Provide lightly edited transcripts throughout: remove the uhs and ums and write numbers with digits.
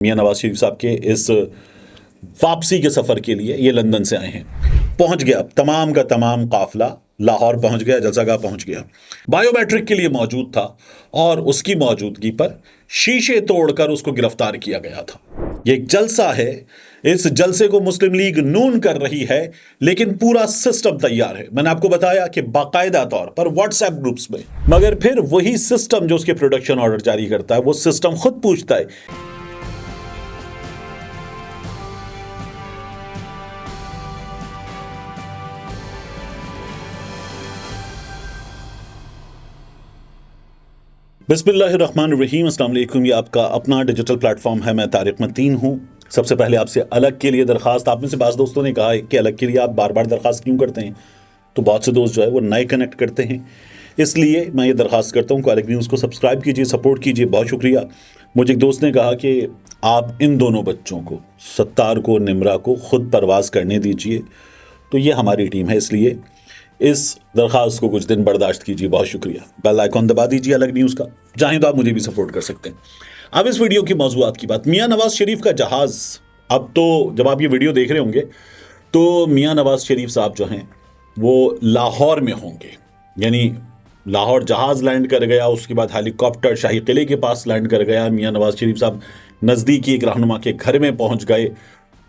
मियां नवाज शरीफ साहब के इस वापसी के सफर के लिए ये लंदन से आए हैं। पहुंच गया तमाम का तमाम काफिला लाहौर पहुंच गया, जलसागाह पहुंच गया। बायोमेट्रिक के लिए मौजूद था और उसकी मौजूदगी पर शीशे तोड़कर उसको गिरफ्तार किया गया था। ये एक जलसा है, इस जलसे को मुस्लिम लीग नून कर रही है, लेकिन पूरा सिस्टम तैयार है। मैंने आपको बताया कि बाकायदा तौर पर व्हाट्सएप ग्रुप्स में, मगर फिर वही सिस्टम जो उसके प्रोडक्शन ऑर्डर जारी करता है, वो सिस्टम खुद पूछता है बिस्मिल्लाहिर्रहमानिर्रहीम। अस्सलाम वालेकुम। ये आपका अपना डिजिटल प्लेटफॉर्म है, मैं तारिक मतीन हूँ। सबसे पहले आपसे अलग के लिए दरखास्त, आप में से बाज़ दोस्तों ने कहा है कि अलग के लिए आप बार बार दरखास्त क्यों करते हैं, तो बहुत से दोस्त जो है वो नए कनेक्ट करते हैं, इसलिए मैं ये दरखास्त करता हूँ कि अलग न्यूज़ को सब्सक्राइब कीजिए, सपोर्ट कीजिए। बहुत शुक्रिया। मुझे एक दोस्त ने कहा कि आप इन दोनों बच्चों को, सत्तार को, निमरा को, खुद परवाज़ करने दीजिए, तो ये हमारी टीम है, इसलिए इस दरखास्त को कुछ दिन बर्दाश्त कीजिए। बहुत शुक्रिया। बेल आइकॉन दबा दीजिए अलग न्यूज़ का, चाहें तो आप मुझे भी सपोर्ट कर सकते हैं। अब इस वीडियो की मौजूआत की बात, मियां नवाज शरीफ का जहाज़। अब तो जब आप ये वीडियो देख रहे होंगे तो मियां नवाज शरीफ साहब जो हैं वो लाहौर में होंगे, यानी लाहौर जहाज़ लैंड कर गया, उसके बाद हेलीकॉप्टर शाही किले के पास लैंड कर गया। मियां नवाज शरीफ साहब नज़दीकी एक रहनुमा के घर में पहुंच गए।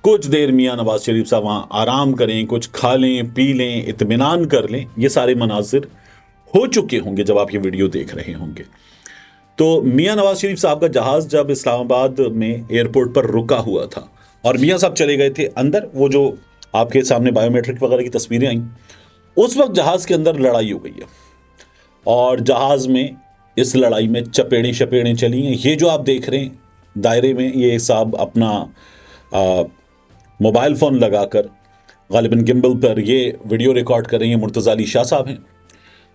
कुछ देर मियां नवाज शरीफ साहब वहाँ आराम करें, कुछ खा लें, पी लें, इत्मीनान कर लें। ये सारे मनाजिर हो चुके होंगे जब आप ये वीडियो देख रहे होंगे। तो मियां नवाज शरीफ साहब का जहाज़ जब इस्लामाबाद में एयरपोर्ट पर रुका हुआ था और मियां साहब चले गए थे अंदर, वो जो आपके सामने बायोमेट्रिक वगैरह की तस्वीरें आई, उस वक्त जहाज़ के अंदर लड़ाई हो गई है और जहाज़ में इस लड़ाई में चपेड़ें शपेड़ें चली हैं। ये जो आप देख रहे हैं दायरे में, ये साहब अपना मोबाइल फ़ोन लगाकर गालिबन गिम्बल पर ये वीडियो रिकॉर्ड कर रही हैं। मुर्तज़ा अली शाह साहब हैं।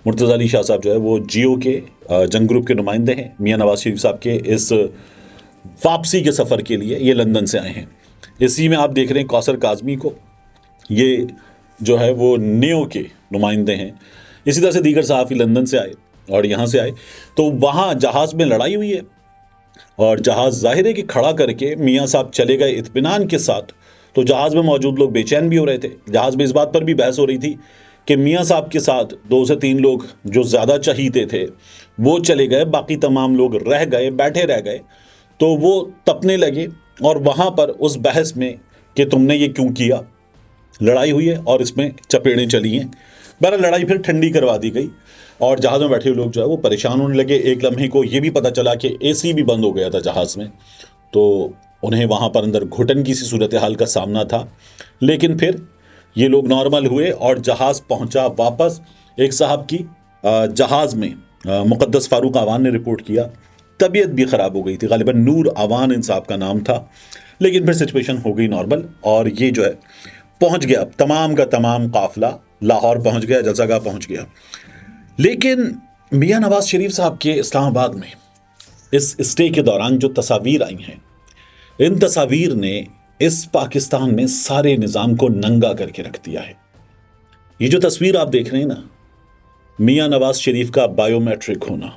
मुर्तज़ा अली शाह साहब जो है वो जियो के जंग ग्रुप के नुमाइंदे हैं। मियां नवाज शरीफ साहब के इस वापसी के सफ़र के लिए ये लंदन से आए हैं। इसी में आप देख रहे हैं कौसर काज़मी को, ये जो है वो नियो के नुमाइंदे हैं। इसी तरह से दीगर सहाफ़ी लंदन से आए और यहाँ से आए, तो वहाँ जहाज़ में लड़ाई हुई है और जहाज़ ज़ाहिर है कि खड़ा करके मियाँ साहब चले गए इत्मीनान के साथ। तो जहाज़ में मौजूद लोग बेचैन भी हो रहे थे। जहाज़ में इस बात पर भी बहस हो रही थी कि मियाँ साहब के साथ 2 से 3 लोग जो ज़्यादा चहीते थे वो चले गए, बाकी तमाम लोग रह गए, बैठे रह गए। तो वो तपने लगे और वहाँ पर उस बहस में कि तुमने ये क्यों किया, लड़ाई हुई है और इसमें चपेड़ें चली हैं। बहरहाल लड़ाई फिर ठंडी करवा दी गई और जहाज़ में बैठे हुए लोग जो है वो परेशान होने लगे। एक लम्हे को ये भी पता चला कि AC भी बंद हो गया था जहाज़ में, तो उन्हें वहाँ पर अंदर घुटन की सी सूरत हाल का सामना था। लेकिन फिर ये लोग नॉर्मल हुए और जहाज़ पहुँचा वापस। एक साहब की जहाज़ में मुक़द्दस फ़ारूक आवान ने रिपोर्ट किया तबीयत भी ख़राब हो गई थी, गालिबन नूर आवान इन साहब का नाम था। लेकिन फिर सिचुएशन हो गई नॉर्मल और ये जो है पहुँच गया तमाम का तमाम काफ़िला लाहौर पहुँच गया, जलसागाह पहुँच गया। लेकिन मियां नवाज शरीफ साहब के इस्लामाबाद में इस स्टे के दौरान जो तस्वीर आई हैं, इन तस्वीर ने इस पाकिस्तान में सारे निज़ाम को नंगा करके रख दिया है। ये जो तस्वीर आप देख रहे हैं ना, मियां नवाज शरीफ का बायोमेट्रिक होना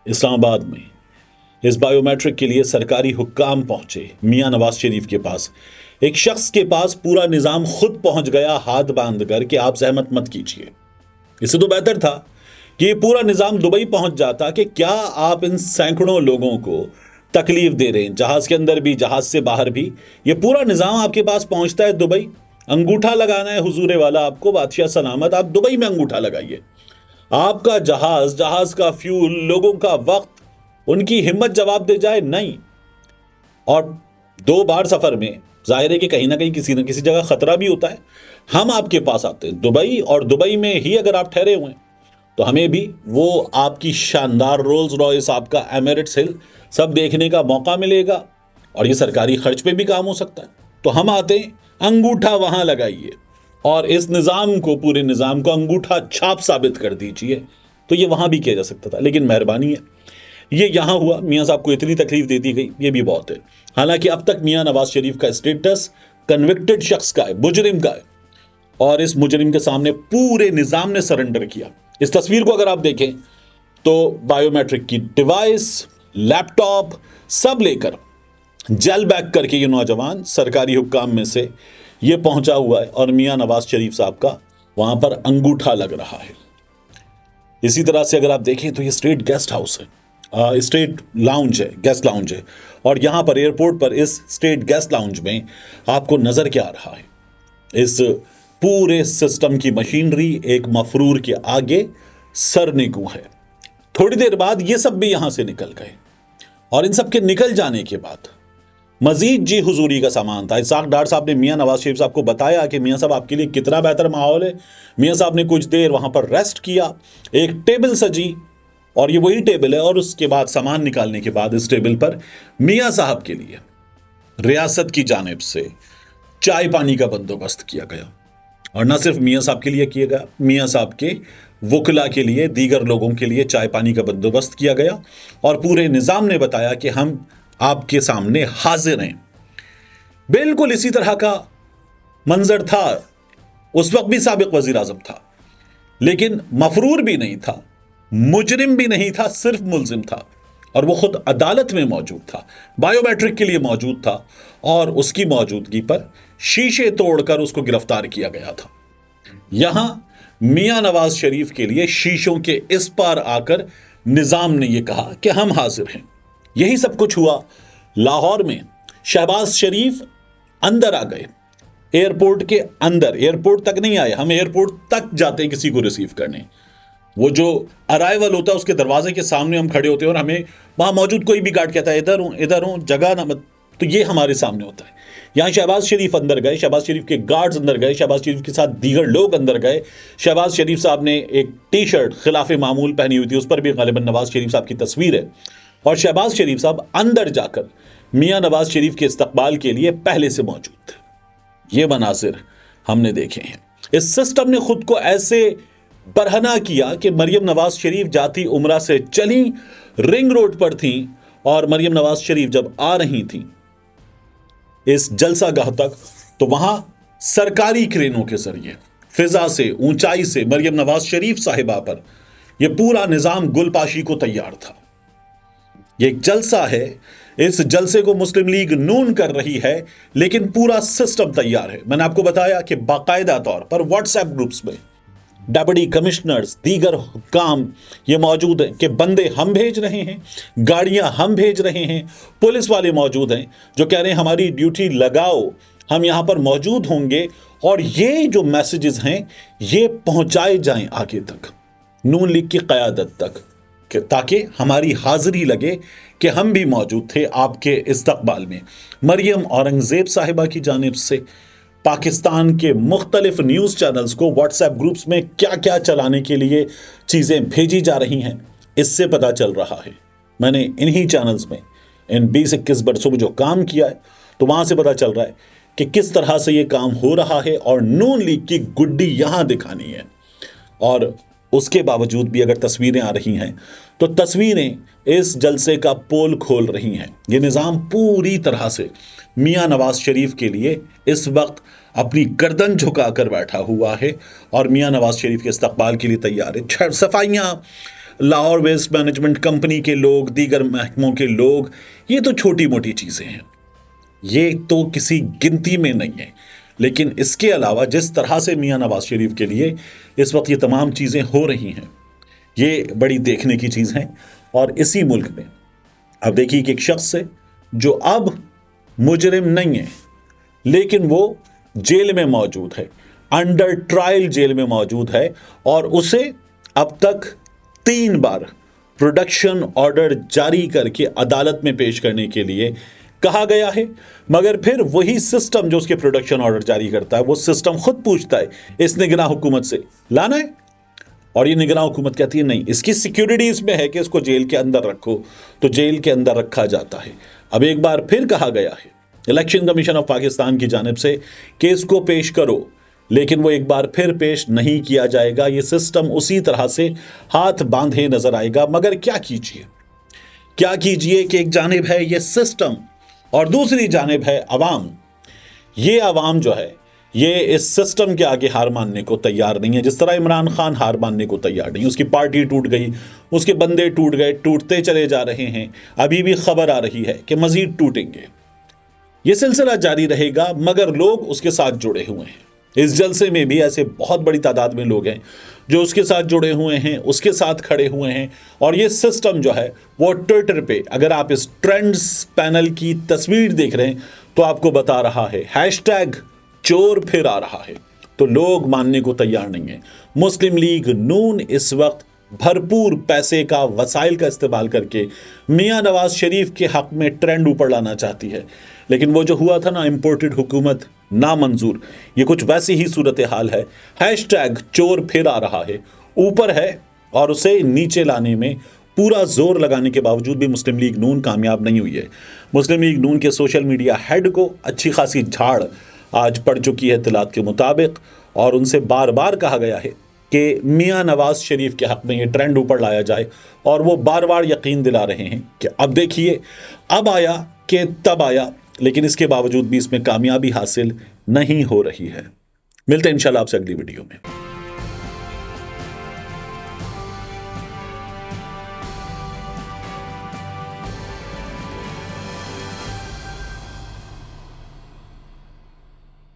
इस्लामाबाद में, इस बायोमेट्रिक के लिए सरकारी हुक्काम पहुंचे मियां नवाज शरीफ के पास। एक शख्स के पास पूरा निज़ाम खुद पहुंच गया हाथ बांध कर कि आप जहमत मत कीजिए। इससे तो बेहतर था कि ये पूरा निज़ाम दुबई पहुंच जाता कि क्या आप इन सैकड़ों लोगों को तकलीफ दे रहे हैं, जहाज़ के अंदर भी जहाज़ से बाहर भी। ये पूरा निज़ाम आपके पास पहुंचता है दुबई। अंगूठा लगाना है हुजूर वाला आपको, बादशाह सलामत, आप दुबई में अंगूठा लगाइए। आपका जहाज़, जहाज़ का फ्यूल, लोगों का वक्त, उनकी हिम्मत जवाब दे जाए नहीं। और 2 बार सफ़र में जाहिर है कि कहीं ना कहीं किसी न किसी जगह ख़तरा भी होता है। हम आपके पास आते हैं दुबई, और दुबई में ही अगर आप ठहरे हुए हैं तो हमें भी वो आपकी शानदार रोल्स रॉयस, आपका एमिरेट्स हिल सब देखने का मौका मिलेगा और ये सरकारी खर्च पे भी काम हो सकता है। तो हम आते हैं, अंगूठा वहाँ लगाइए और इस निज़ाम को, पूरे निज़ाम को अंगूठा छाप साबित कर दीजिए। तो ये वहाँ भी किया जा सकता था, लेकिन मेहरबानी है ये यहाँ हुआ। मियाँ साहब को इतनी तकलीफ दे दी गई, ये भी बहुत है। हालांकि अब तक मियाँ नवाज शरीफ का स्टेटस कन्विक्टेड शख्स का है, मुजरिम का है, और इस मुजरिम के सामने पूरे निज़ाम ने सरेंडर किया। इस तस्वीर को अगर आप देखें तो बायोमेट्रिक की डिवाइस, लैपटॉप सब लेकर जेल बैक करके ये नौजवान सरकारी हुक्काम में से ये पहुंचा हुआ है और मियां नवाज शरीफ साहब का वहां पर अंगूठा लग रहा है। इसी तरह से अगर आप देखें तो ये स्टेट गेस्ट हाउस है, स्टेट लाउंज है, गेस्ट लाउंज है, और यहां पर एयरपोर्ट पर इस स्टेट गेस्ट लाउंज में आपको नजर क्या आ रहा है, इस पूरे सिस्टम की मशीनरी एक मफरूर के आगे सरनिगू है। थोड़ी देर बाद ये सब भी यहां से निकल गए और इन सब के निकल जाने के बाद मजीद जी हुजूरी का सामान था। इसाक डार साहब ने मियां नवाज शरीफ साहब को बताया कि मियां साहब आपके लिए कितना बेहतर माहौल है। मियां साहब ने कुछ देर वहां पर रेस्ट किया, एक टेबल सजी और ये वही टेबल है, और उसके बाद सामान निकालने के बाद इस टेबल पर मियां साहब के लिए रियासत की जानिब से चाय पानी का बंदोबस्त किया गया। और न सिर्फ मियां साहब के लिए किया गया, मियां साहब के वकला के लिए, दीगर लोगों के लिए चाय पानी का बंदोबस्त किया गया और पूरे निज़ाम ने बताया कि हम आपके सामने हाजिर हैं। बिल्कुल इसी तरह का मंजर था। उस वक्त भी साबिक वजीर आजम था, लेकिन मफरूर भी नहीं था, मुजरिम भी नहीं था, सिर्फ मुल्जिम था और वो खुद अदालत में मौजूद था, बायोमेट्रिक के लिए मौजूद था और उसकी मौजूदगी पर शीशे तोड़कर उसको गिरफ्तार किया गया था। यहां मियां नवाज शरीफ के लिए शीशों के इस पार आकर निजाम ने यह कहा कि हम हाजिर हैं। यही सब कुछ हुआ लाहौर में। शहबाज शरीफ अंदर आ गए, एयरपोर्ट के अंदर, एयरपोर्ट तक नहीं आए, हम एयरपोर्ट तक जाते हैं किसी को रिसीव करने। वो जो अराइवल होता है उसके दरवाजे के सामने हम खड़े होते हैं और हमें वहां मौजूद कोई भी गार्ड कहता है इधर हूं जगह ना मत, तो ये हमारे सामने होता है। यहां शहबाज शरीफ अंदर गए, शहबाज शरीफ के गार्ड्स अंदर गए, शहबाज शरीफ के साथ दीगर लोग अंदर गए। शहबाज शरीफ साहब ने एक टी शर्ट खिलाफ मामूल पहनी हुई थी, उस पर भी गालिबन नवाज शरीफ साहब की तस्वीर है। और शहबाज शरीफ साहब अंदर जाकर मियां नवाज शरीफ के इस्तकबाल के लिए पहले से मौजूद थे। ये मनासिर हमने देखे हैं। इस सिस्टम ने खुद को ऐसे बरहना किया कि मरियम नवाज शरीफ जाती उमरा से चली, रिंग रोड पर थी और मरियम नवाज शरीफ जब आ रही थी इस जलसागाह तक, तो वहां सरकारी क्रेनों के जरिए फिजा से, ऊंचाई से मरियम नवाज शरीफ साहिबा पर यह पूरा निजाम गुलपाशी को तैयार था। यह एक जलसा है, इस जलसे को मुस्लिम लीग नून कर रही है, लेकिन पूरा सिस्टम तैयार है। मैंने आपको बताया कि बाकायदा तौर पर व्हाट्सएप ग्रुप्स में डिप्टी कमिश्नर्स, दीगर काम ये मौजूद हैं कि बंदे हम भेज रहे हैं, गाड़ियां हम भेज रहे हैं, पुलिस वाले मौजूद हैं जो कह रहे हैं हमारी ड्यूटी लगाओ, हम यहां पर मौजूद होंगे और ये जो मैसेजेस हैं ये पहुंचाए जाएं आगे तक, नून लीग की क़यादत तक, ताकि हमारी हाजिरी लगे कि हम भी मौजूद थे आपके इस्तकबाल में। मरियम औरंगजेब साहिबा की जानिब से पाकिस्तान के मुख्तलिफ न्यूज़ चैनल्स को व्हाट्सएप ग्रुप्स में क्या क्या चलाने के लिए चीज़ें भेजी जा रही हैं, इससे पता चल रहा है। मैंने इन्हीं चैनल्स में इन 20-21 बरसों में जो काम किया है, तो वहाँ से पता चल रहा है कि किस तरह से ये काम हो रहा है और नून लीग की गुड्डी यहाँ दिखानी है। और उसके बावजूद भी अगर तस्वीरें आ रही हैं तो तस्वीरें इस जलसे का पोल खोल रही हैं। ये निज़ाम पूरी तरह से मियां नवाज शरीफ के लिए इस वक्त अपनी गर्दन झुकाकर बैठा हुआ है और मियां नवाज शरीफ के इस्तकबाल के लिए तैयार है। सफाइयाँ, लाहौर वेस्ट मैनेजमेंट कंपनी के लोग, दीगर महकमों के लोग, ये तो छोटी मोटी चीज़ें हैं, ये तो किसी गिनती में नहीं है। लेकिन इसके अलावा जिस तरह से मियां नवाज शरीफ के लिए इस वक्त ये तमाम चीज़ें हो रही हैं, ये बड़ी देखने की चीज़ है। और इसी मुल्क में अब देखिए कि एक शख्स है जो अब मुजरिम नहीं है, लेकिन वो जेल में मौजूद है, अंडर ट्रायल जेल में मौजूद है और उसे अब तक 3 बार प्रोडक्शन ऑर्डर जारी करके अदालत में पेश करने के लिए कहा गया है। मगर फिर वही सिस्टम जो उसके प्रोडक्शन ऑर्डर जारी करता है, वो सिस्टम खुद पूछता है इस निगरान हुकूमत से लाना है, और ये निगरान हुकूमत कहती है नहीं, इसकी सिक्योरिटी इसमें है कि इसको जेल के अंदर रखो, तो जेल के अंदर रखा जाता है। अब एक बार फिर कहा गया है इलेक्शन कमीशन ऑफ पाकिस्तान की जानिब से कि इसको पेश करो, लेकिन वो एक बार फिर पेश नहीं किया जाएगा। ये सिस्टम उसी तरह से हाथ बांधे नजर आएगा। मगर क्या कीजिए कि एक जानिब है ये सिस्टम और दूसरी जानिब है अवाम। ये अवाम जो है ये इस सिस्टम के आगे हार मानने को तैयार नहीं है। जिस तरह इमरान खान हार मानने को तैयार नहीं, उसकी पार्टी टूट गई, उसके बंदे टूट गए, टूटते चले जा रहे हैं। अभी भी खबर आ रही है कि मजीद टूटेंगे। ये सिलसिला जारी रहेगा, मगर लोग उसके साथ जुड़े हुए हैं। इस जलसे में भी ऐसे बहुत बड़ी तादाद में लोग हैं जो उसके साथ जुड़े हुए हैं, उसके साथ खड़े हुए हैं। और ये सिस्टम जो है वो ट्विटर पे, अगर आप इस ट्रेंड्स पैनल की तस्वीर देख रहे हैं तो आपको बता रहा है हैशटैग चोर फिर आ रहा है। तो लोग मानने को तैयार नहीं है। मुस्लिम लीग नून इस वक्त भरपूर पैसे का, वसाइल का इस्तेमाल करके मियां नवाज शरीफ के हक में ट्रेंड ऊपर लाना चाहती है। लेकिन वो जो हुआ था ना, इंपोर्टेड हुकूमत नामंजूर, ये कुछ वैसी ही सूरत हाल है। हैशटैग चोर फिर आ रहा है ऊपर है, और उसे नीचे लाने में पूरा जोर लगाने के बावजूद भी मुस्लिम लीग नून कामयाब नहीं हुई है। मुस्लिम लीग नून के सोशल मीडिया हेड को अच्छी खासी झाड़ आज पड़ चुकी है इत्तलात के मुताबिक, और उनसे बार बार कहा गया है कि मियां नवाज शरीफ के हक में ये ट्रेंड ऊपर लाया जाए, और वो बार बार यकीन दिला रहे हैं कि अब देखिए, अब आया कि तब आया। लेकिन इसके बावजूद भी इसमें कामयाबी हासिल नहीं हो रही है। मिलते हैं इंशाल्लाह आपसे अगली वीडियो में।